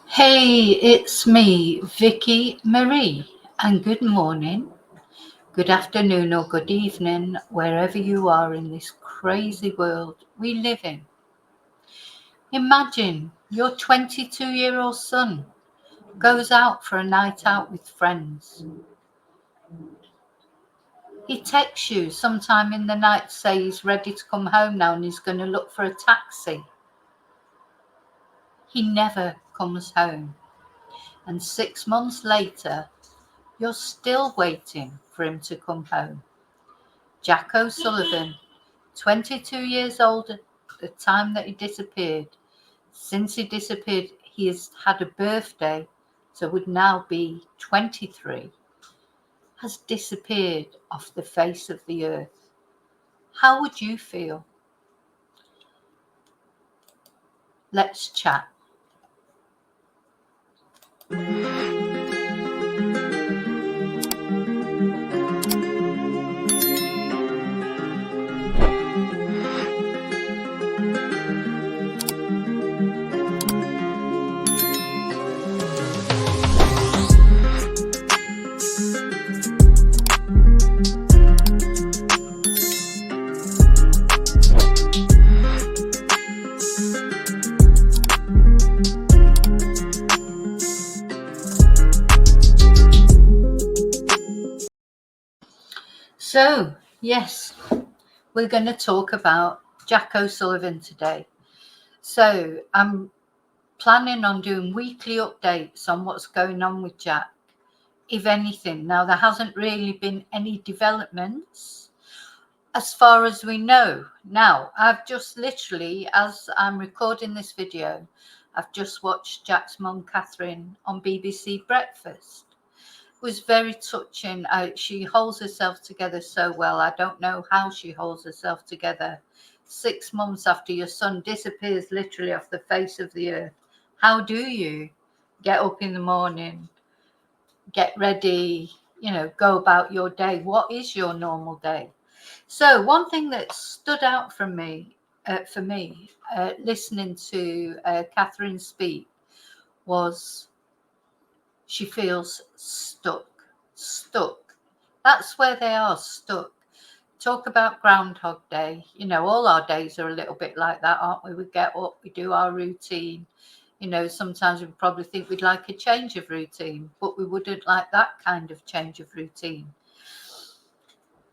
Hey, it's me, Vicky Marie, and good morning, good afternoon, or good evening, wherever you are in this crazy world we live in. Imagine your 22-year-old son goes out for a night out with friends. He texts you sometime in the night, say he's ready to come home now and he's going to look for a taxi. He never comes home. And 6 months later, you're still waiting for him to come home. Jack OSullivan, 22 years old at the time that he disappeared. Since he disappeared, he has had a birthday, so would now be 23, has disappeared off the face of the earth. How would you feel? Let's chat. So, yes, we're going to talk about Jack OSullivan today. So, I'm planning on doing weekly updates on what's going on with Jack, if anything. Now, there hasn't really been any developments as far as we know. Now, I've just literally, as I'm recording this video, I've just watched Jack's mum, Catherine, on BBC Breakfast. It was very touching. She holds herself together so well. I don't know how she holds herself together 6 months after your son disappears literally off the face of the earth. How do you get up in the morning, get ready, go about your day? What is your normal day? So one thing that stood out for me, listening to Catherine speak, was she feels stuck. That's where they are, stuck. Talk about Groundhog Day. All our days are a little bit like that, aren't we? We get up, we do our routine. Sometimes we probably think we'd like a change of routine, but we wouldn't like that kind of change of routine.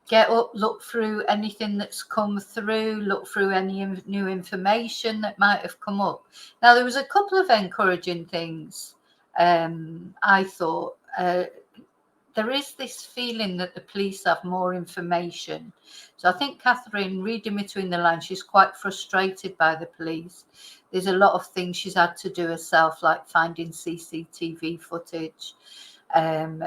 Get up, look through anything that's come through, look through any new information that might have come up. Now, there was a couple of encouraging things. I thought there is this feeling that the police have more information. So I think Catherine, reading between the lines, she's quite frustrated by the police. There's a lot of things she's had to do herself, like finding CCTV footage.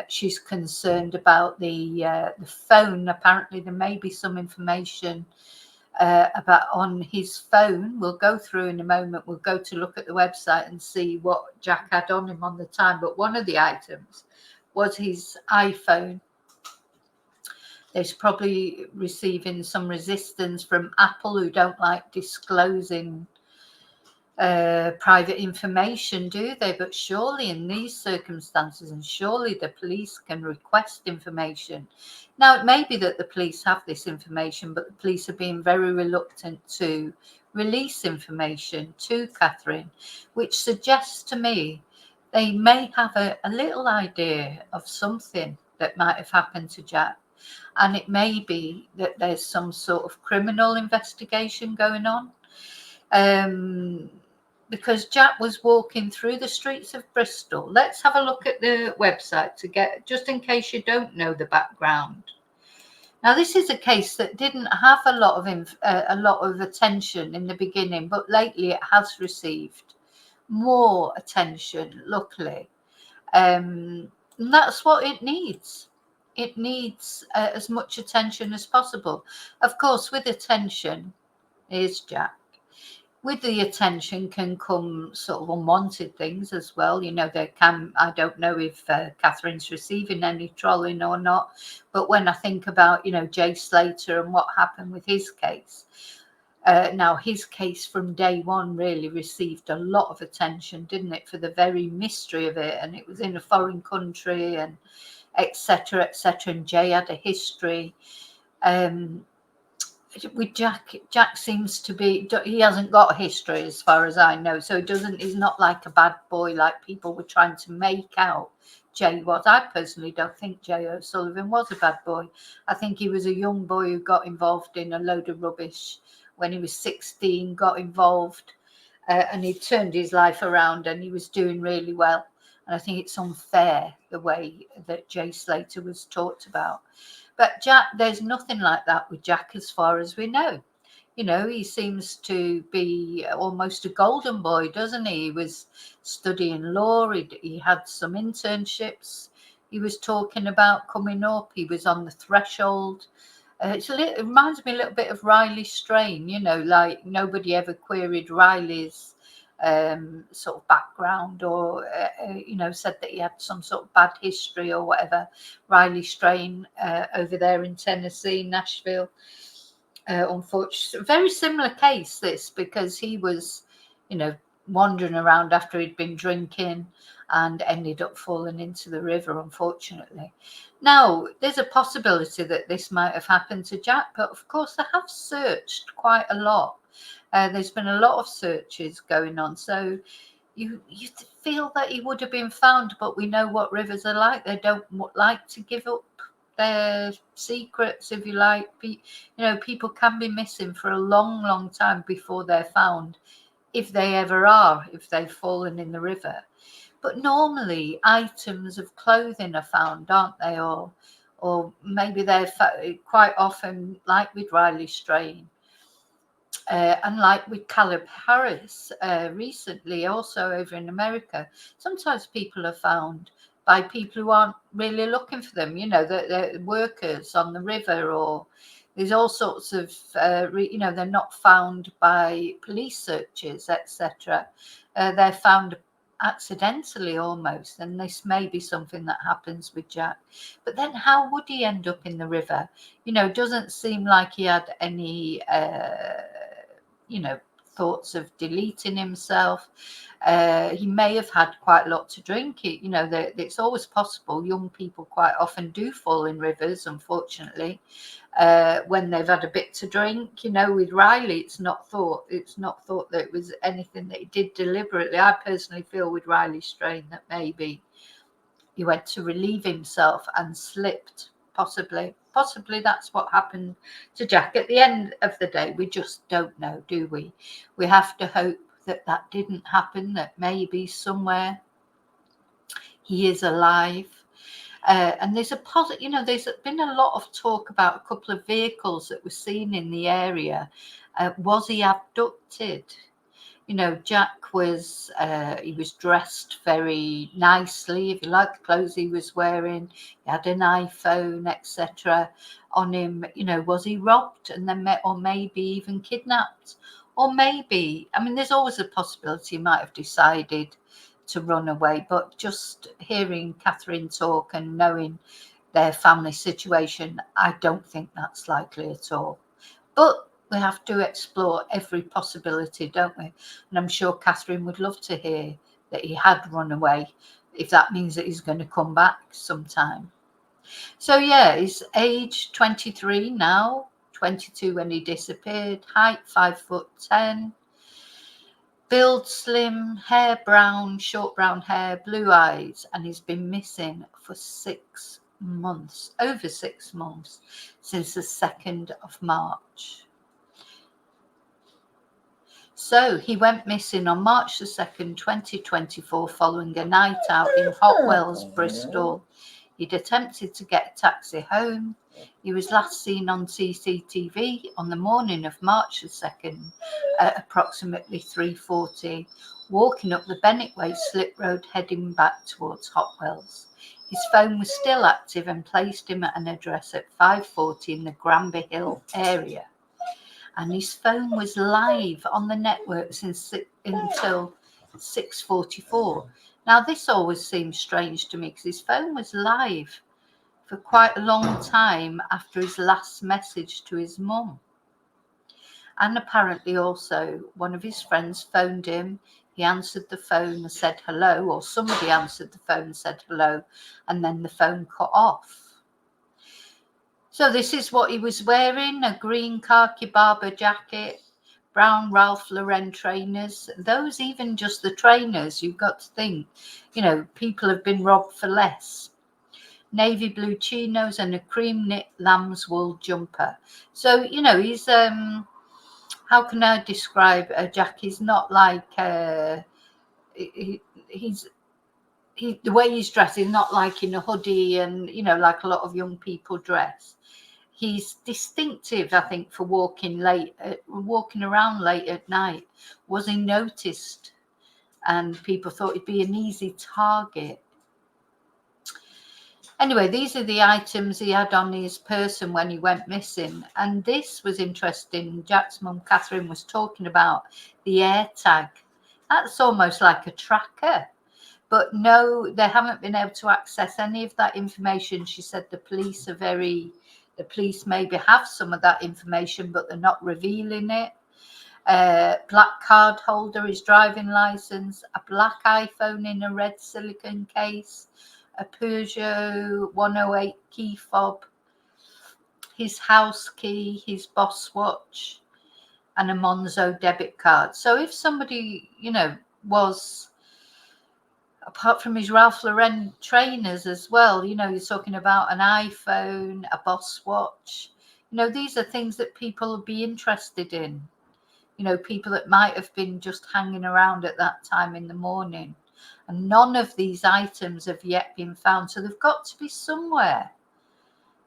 She's concerned about the phone. Apparently, there may be some information about on his phone. We'll go through in a moment. We'll go to look at the website and see what Jack had on him on the time. But one of the items was his iPhone. There's probably receiving some resistance from Apple, who don't like disclosing private information, do they? But surely in these circumstances, and surely the police can request information. Now, it may be that the police have this information, but the police are being very reluctant to release information to Catherine, which suggests to me they may have a little idea of something that might have happened to Jack. And it may be that there's some sort of criminal investigation going on. Because Jack was walking through the streets of Bristol. Let's have a look at the website to get, just in case you don't know the background. Now, this is a case that didn't have a lot of attention in the beginning, but lately it has received more attention, luckily. And that's what it needs. It needs as much attention as possible. Of course, with attention, here's Jack. With the attention can come sort of unwanted things as well. I don't know if Catherine's receiving any trolling or not, but when I think about, Jay Slater and what happened with his case, Now, his case from day one really received a lot of attention, didn't it, for the very mystery of it, and it was in a foreign country, and etc., etc. And Jay had a history. With Jack seems to be, he hasn't got a history as far as I know, so he's not like a bad boy like people were trying to make out Jay was. I personally don't think Jay OSullivan was a bad boy. I think he was a young boy who got involved in a load of rubbish when he was 16, got involved, and he turned his life around and he was doing really well. And I think it's unfair the way that Jay Slater was talked about. But Jack, there's nothing like that with Jack as far as we know. You know, he seems to be almost a golden boy, doesn't he? He was studying law. He had some internships. He was talking about coming up. He was on the threshold. It reminds me a little bit of Riley Strain, you know, like nobody ever queried Riley's sort of background, or you know, said that he had some sort of bad history or whatever. Riley Strain over there in Tennessee, Nashville, unfortunately, very similar case this, because he was, you know, wandering around after he'd been drinking and ended up falling into the river, unfortunately. Now, there's a possibility that this might have happened to Jack, but of course they have searched quite a lot. There's been a lot of searches going on, so you feel that he would have been found, but we know what rivers are like. They don't like to give up their secrets, if you like. You know, people can be missing for a long, long time before they're found, if they ever are, if they've fallen in the river. But normally items of clothing are found, aren't they? Or maybe they're quite often, like with Riley Strain, and like with Caleb Harris recently, also over in America, sometimes people are found by people who aren't really looking for them. You know, they're workers on the river, or there's all sorts of, you know, they're not found by police searches, etc. They're found accidentally almost, and this may be something that happens with Jack. But then how would he end up in the river? You know, doesn't seem like he had any you know, thoughts of deleting himself. He may have had quite a lot to drink. You know, it's always possible. Young people quite often do fall in rivers, unfortunately, when they've had a bit to drink. You know, with Riley, it's not thought that it was anything that he did deliberately. I personally feel with Riley Strain that maybe he went to relieve himself and slipped. Possibly that's what happened to Jack. At the end of the day, we just don't know, do we? We have to hope that that didn't happen, that maybe somewhere he is alive. And there's a positive, you know, there's been a lot of talk about a couple of vehicles that were seen in the area. Was he abducted? You know, Jack was, he was dressed very nicely, if you like, the clothes he was wearing. He had an iPhone, etc. on him. You know, was he robbed and then or maybe even kidnapped? Or maybe, I mean, there's always a possibility he might have decided to run away. But just hearing Catherine talk and knowing their family situation, I don't think that's likely at all. But we have to explore every possibility, don't we? And I'm sure Catherine would love to hear that he had run away, if that means that he's going to come back sometime. So yeah, his age 23 now, 22 when he disappeared, height 5'10", build slim, hair brown, short brown hair, blue eyes, and he's been missing for 6 months, over 6 months, since the 2nd of March. So he went missing on March the 2nd, 2024, following a night out in Hotwells, Bristol. He'd attempted to get a taxi home. He was last seen on CCTV on the morning of March the 2nd at approximately 3:40, walking up the Bennett Way slip road heading back towards Hotwells. His phone was still active and placed him at an address at 540 in the Granby Hill area. And his phone was live on the network until 6:44. Now, this always seems strange to me, because his phone was live for quite a long time after his last message to his mum. And apparently also one of his friends phoned him. He answered the phone and said hello, or somebody answered the phone and said hello, and then the phone cut off. So this is what he was wearing: a green khaki Barber jacket, brown Ralph Lauren trainers. Those, even just the trainers, you've got to think, people have been robbed for less. Navy blue chinos and a cream knit lamb's wool jumper. So, he's, how can I describe Jack? He's not like, he's the way he's dressed is not like in a hoodie and, like a lot of young people dress. He's distinctive, I think, for walking around late at night. Was he noticed? And people thought he'd be an easy target. Anyway, these are the items he had on his person when he went missing. And this was interesting. Jack's mum, Catherine, was talking about the AirTag. That's almost like a tracker. But no, they haven't been able to access any of that information. She said the police maybe have some of that information, but they're not revealing it. Black card holder, his driving license, a black iPhone in a red silicone case, a Peugeot 108 key fob, his house key, his boss watch, and a Monzo debit card. So if somebody, was, apart from his Ralph Lauren trainers as well, he's talking about an iPhone, a boss watch. These are things that people will be interested in. People that might have been just hanging around at that time in the morning. And none of these items have yet been found. So they've got to be somewhere.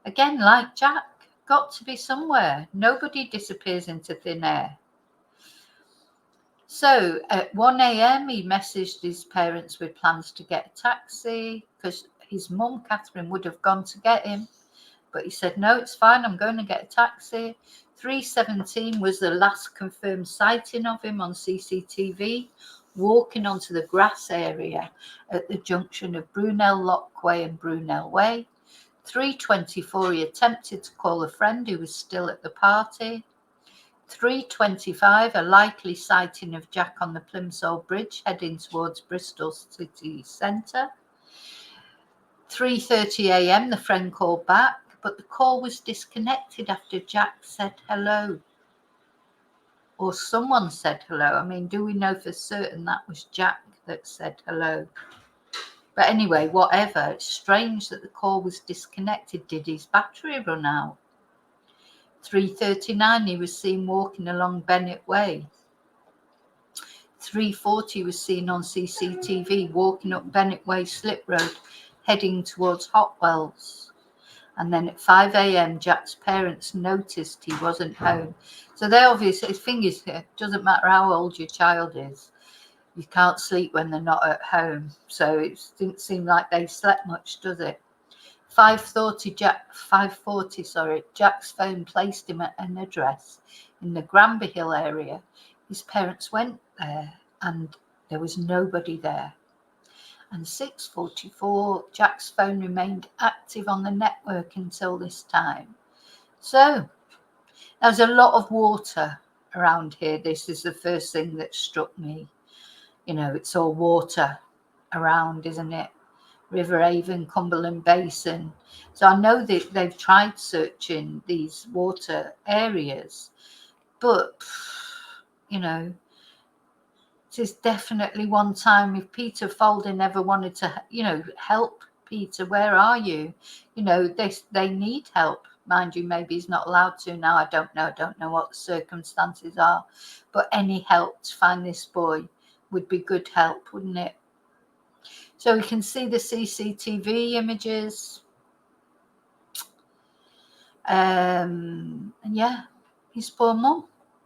Again, like Jack, got to be somewhere. Nobody disappears into thin air. So at 1 a.m, he messaged his parents with plans to get a taxi because his mum, Catherine, would have gone to get him. But he said, no, it's fine, I'm going to get a taxi. 3:17 was the last confirmed sighting of him on CCTV, walking onto the grass area at the junction of Brunel Lockway and Brunel Way. 3:24, he attempted to call a friend who was still at the party. 3:25, a likely sighting of Jack on the Plimsoll Bridge heading towards Bristol city centre. 3:30 a.m, the friend called back, but the call was disconnected after Jack said hello. Or someone said hello. I mean, do we know for certain that was Jack that said hello? But anyway, whatever. It's strange that the call was disconnected. Did his battery run out? 3:39, he was seen walking along Bennett Way. 3:40 was seen on CCTV walking up Bennett Way Slip Road, heading towards Hotwells. And then at 5 a.m, Jack's parents noticed he wasn't home. So they obviously, the thing is, it doesn't matter how old your child is, you can't sleep when they're not at home. So it didn't seem like they slept much, does it? 5:40, Jack's phone placed him at an address in the Granby Hill area. His parents went there and there was nobody there. And 6:44, Jack's phone remained active on the network until this time. So there's a lot of water around here. This is the first thing that struck me. It's all water around, isn't it? River Avon, Cumberland Basin. So I know that they've tried searching these water areas, but, this is definitely one time if Peter Folden ever wanted to, help Peter, where are you? They need help. Mind you, maybe he's not allowed to now. I don't know what the circumstances are, but any help to find this boy would be good help, wouldn't it? So we can see the CCTV images. And yeah, his poor mum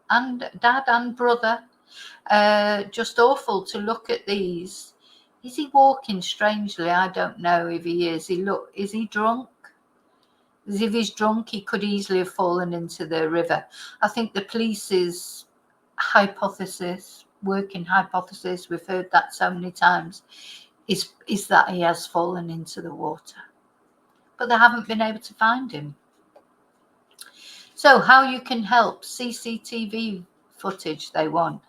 and dad and brother. Just awful to look at these. Is he walking strangely? I don't know if he is. Is he drunk? As if he's drunk, he could easily have fallen into the river. I think the police's working hypothesis, we've heard that so many times, is that he has fallen into the water. But they haven't been able to find him. So how you can help? CCTV footage they want.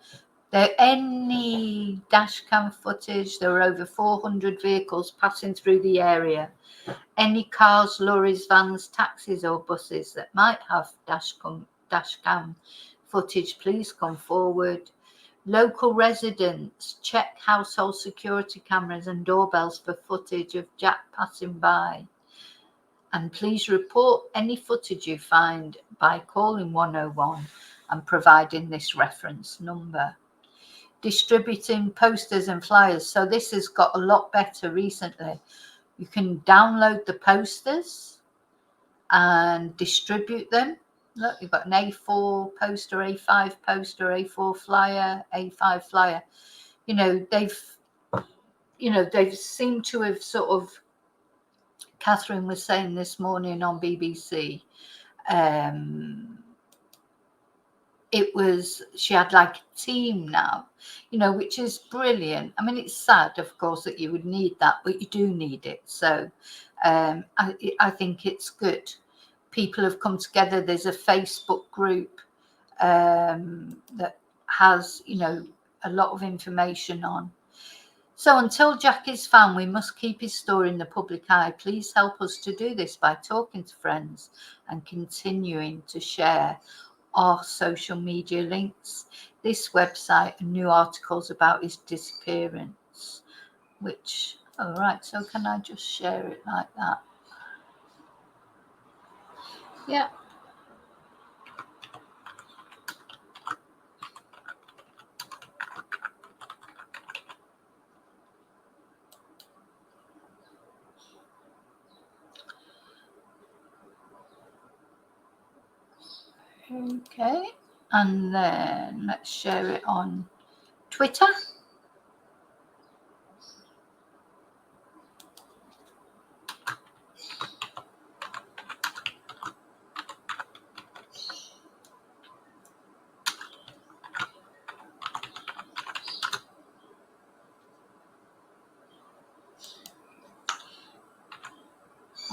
There any dash cam footage. There were over 400 vehicles passing through the area. Any cars, lorries, vans, taxis or buses that might have dash cam footage, please come forward. Local residents, check household security cameras and doorbells for footage of Jack passing by. And please report any footage you find by calling 101 and providing this reference number. Distributing posters and flyers. So this has got a lot better recently. You can download the posters and distribute them. Look, you've got an A4 poster, A5 poster, A4 flyer, A5 flyer. They've seemed to have sort of, Catherine was saying this morning on BBC, she had like a team now, which is brilliant. I mean, it's sad, of course, that you would need that, but you do need it. So I think it's good. People have come together. There's a Facebook group that has, a lot of information on. So until Jack is found, we must keep his story in the public eye. Please help us to do this by talking to friends and continuing to share our social media links, this website, and new articles about his disappearance. All right, so can I just share it like that? Yeah. Okay, and then let's share it on Twitter.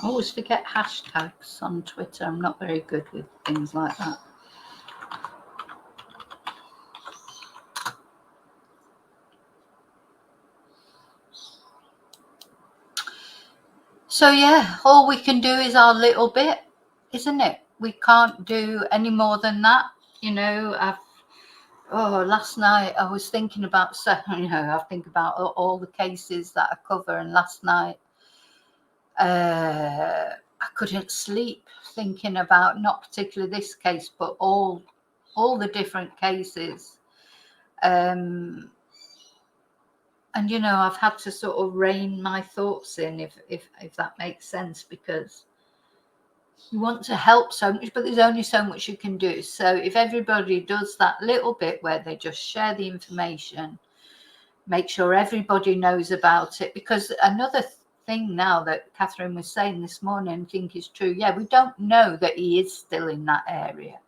I always forget hashtags on Twitter. I'm not very good with things like that. So yeah, all we can do is our little bit, isn't it? We can't do any more than that. Last night I was thinking about, I think about all the cases that I cover, and last night I couldn't sleep thinking about not particularly this case, but all the different cases. And I've had to sort of rein my thoughts in, if that makes sense, because you want to help so much, but there's only so much you can do. So if everybody does that little bit where they just share the information, make sure everybody knows about it. Because another thing now that Catherine was saying this morning, I think is true. Yeah, we don't know that he is still in that area.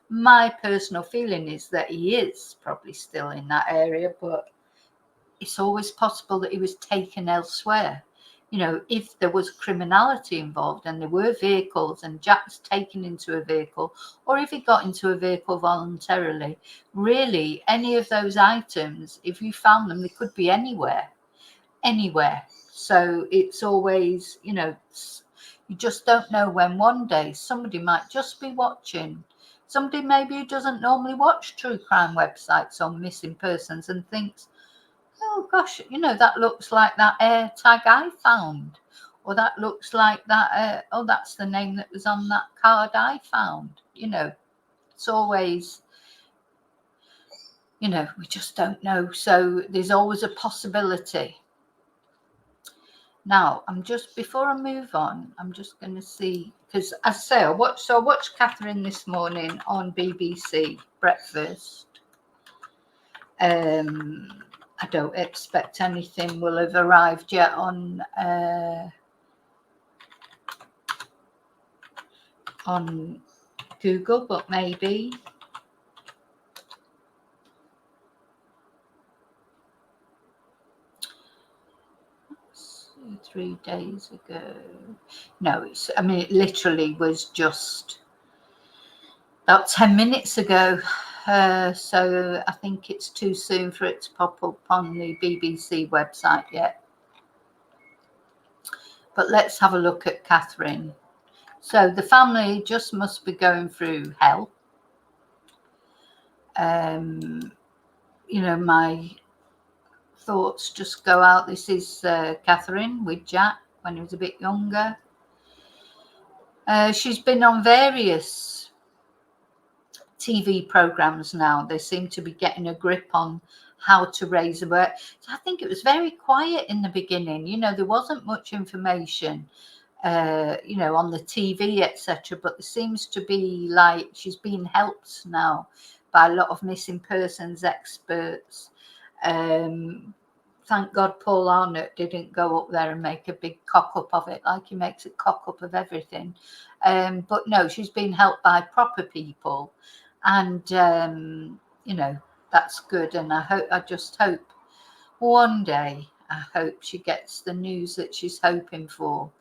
My personal feeling is that he is probably still in that area, but it's always possible that he was taken elsewhere. If there was criminality involved and there were vehicles and Jack's taken into a vehicle, or if he got into a vehicle voluntarily, really any of those items, if you found them, they could be anywhere. So it's always, you just don't know when one day somebody might just be watching. Somebody maybe who doesn't normally watch true crime websites on missing persons and thinks, oh gosh, that looks like that air tag I found, or that looks like that, that's the name that was on that card I found. It's always, we just don't know. So there's always a possibility. Now, before I move on, I'm just going to see, because as I say, I watched Catherine this morning on BBC Breakfast. I don't expect anything will have arrived yet on Google, but maybe. 3 days ago. No, it literally was just about 10 minutes ago. So I think it's too soon for it to pop up on the BBC website yet. But let's have a look at Catherine. So the family just must be going through hell. You know, my thoughts just go out. This is Catherine with Jack when he was a bit younger. She's been on various TV programs now. They seem to be getting a grip on how to raise awareness. So I think it was very quiet in the beginning. You know, there wasn't much information, you know, on the TV, etc. But there seems to be like she's being helped now by a lot of missing persons experts. Thank God Paul Arnott didn't go up there and make a big cock up of it like he makes a cock up of everything. But no, she's been helped by proper people. And, you know, that's good. And I just hope one day, I hope she gets the news that she's hoping for.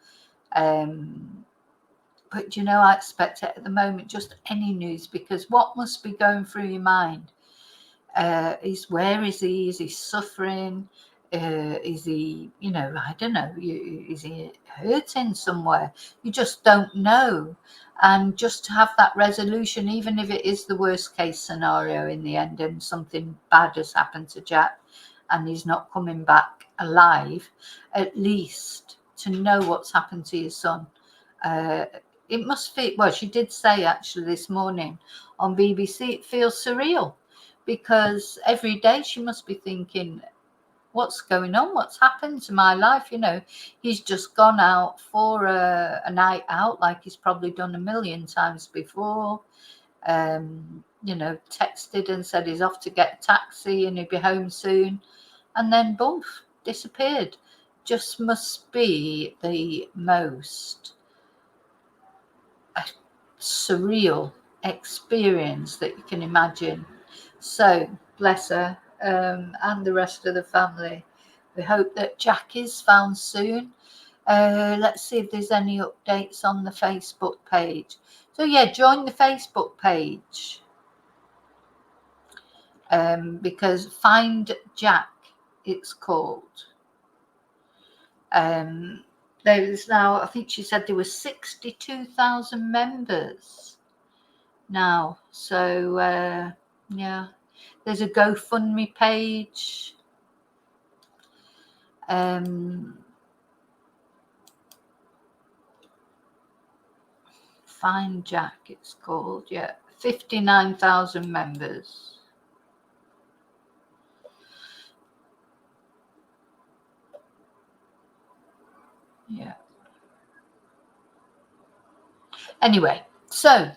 But, you know, I expect it at the moment, just any news, because what must be going through your mind is, where is he? Is he suffering? Is he, you know, I don't know, is he hurting somewhere? You just don't know. And just to have that resolution, even if it is the worst case scenario in the end and something bad has happened to Jack and he's not coming back alive, at least to know what's happened to your son. It must feel, well, she did say actually this morning on BBC, it feels surreal, because every day she must be thinking, what's going on? What's happened to my life? You know, he's just gone out for a night out like he's probably done a million times before. You know, texted and said he's off to get a taxi and he'll be home soon. And then, boom, disappeared. Just must be the most surreal experience that you can imagine. So, bless her, and the rest of the family. We hope that Jack is found soon. Let's see if there's any updates on the Facebook page. So yeah, join the Facebook page, because Find Jack, it's called. There's now, I think she said there were 62,000 members now. So yeah, there's a GoFundMe page. Find Jack, it's called. Yeah, 59,000 members. Yeah. Anyway, so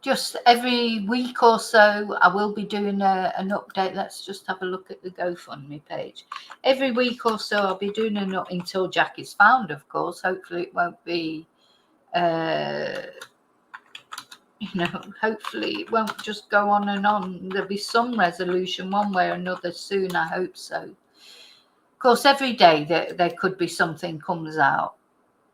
just every week or so, I will be doing an update. Let's just have a look at the GoFundMe page. Every week or so, I'll be doing an update until Jack is found, of course. Hopefully, it won't be, you know, hopefully it won't just go on and on. There'll be some resolution one way or another soon. I hope so. Of course, every day there could be something comes out.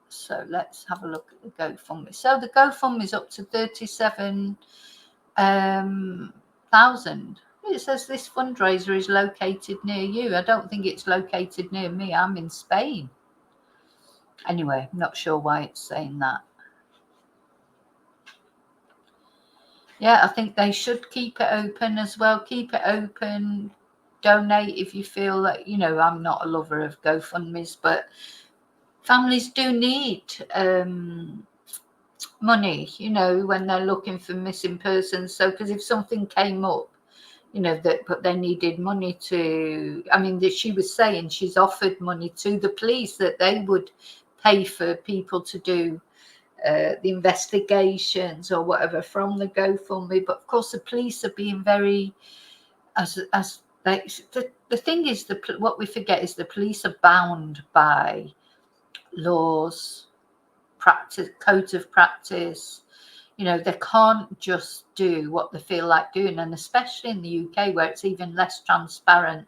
So let's have a look at the GoFundMe. So the GoFundMe is up to 37,000. It says this fundraiser is located near you. I don't think it's located near me. I'm in Spain. Anyway, not sure why it's saying that. Yeah, I think they should keep it open as well. Keep it open. Donate if you feel that, you know, I'm not a lover of GoFundMes, but families do need money, you know, when they're looking for missing persons. So, because if something came up, you know, but they needed money to, I mean, she was saying she's offered money to the police that they would pay for people to do the investigations or whatever from the GoFundMe. But of course, the police are being very, as they, the thing is, what we forget is the police are bound by laws, practice, codes of practice. You know, they can't just do what they feel like doing, and especially in the UK where it's even less transparent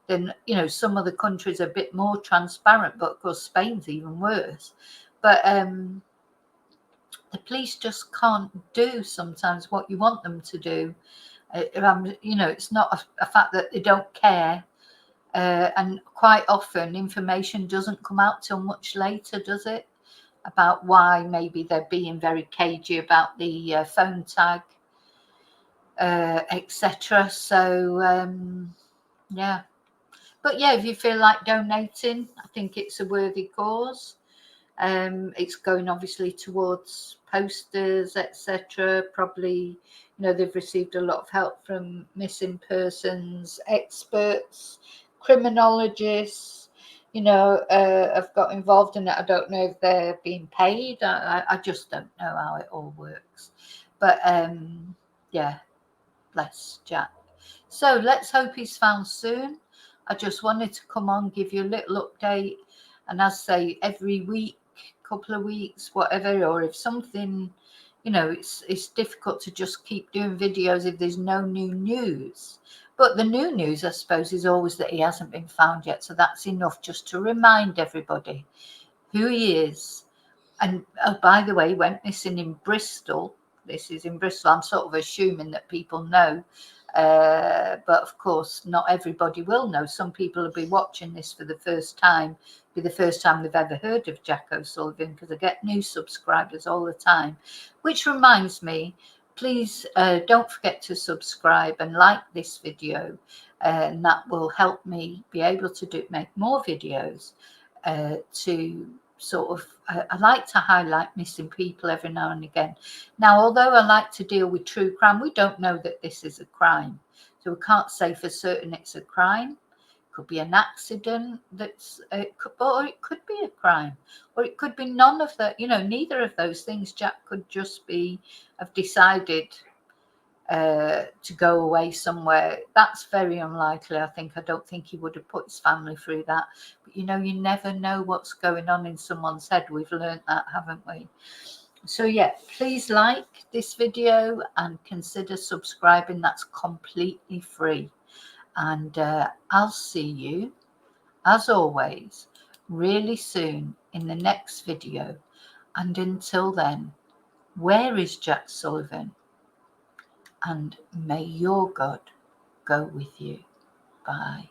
than, you know, some other countries are a bit more transparent, but of course Spain's even worse. But the police just can't do sometimes what you want them to do. You know, it's not a fact that they don't care. And quite often information doesn't come out till much later, does it? About why maybe they're being very cagey about the phone tag, etc. So, yeah. But yeah, if you feel like donating, I think it's a worthy cause. It's going obviously towards posters, etc. Probably, you know, they've received a lot of help from missing persons experts, criminologists, you know, have got involved in it. I don't know if they're being paid. I just don't know how it all works. But yeah, bless Jack. So let's hope he's found soon. I just wanted to come on, give you a little update. And as I say, every week, couple of weeks, whatever, or if something, you know, it's difficult to just keep doing videos if there's no new news. But the new news, I suppose, is always that he hasn't been found yet. So that's enough just to remind everybody who he is. And oh, by the way, he went missing in Bristol. This is in Bristol. I'm sort of assuming that people know. But of course, not everybody will know. Some people will be watching this for the first time, be the first time they've ever heard of Jack OSullivan, because I get new subscribers all the time. Which reminds me, please don't forget to subscribe and like this video, and that will help me be able to make more videos to sort of, I like to highlight missing people every now and again. Now, although I like to deal with true crime, we don't know that this is a crime. So we can't say for certain it's a crime. It could be an accident or it could be a crime, or it could be none of that, you know, neither of those things. Jack could just have decided to go away somewhere. That's very unlikely. I don't think he would have put his family through that. But you know, you never know what's going on in someone's head. We've learned that, haven't we? So yeah, please like this video and consider subscribing. That's completely free. And I'll see you, as always, really soon in the next video. And until then, where is Jack Sullivan? And may your God go with you. Bye.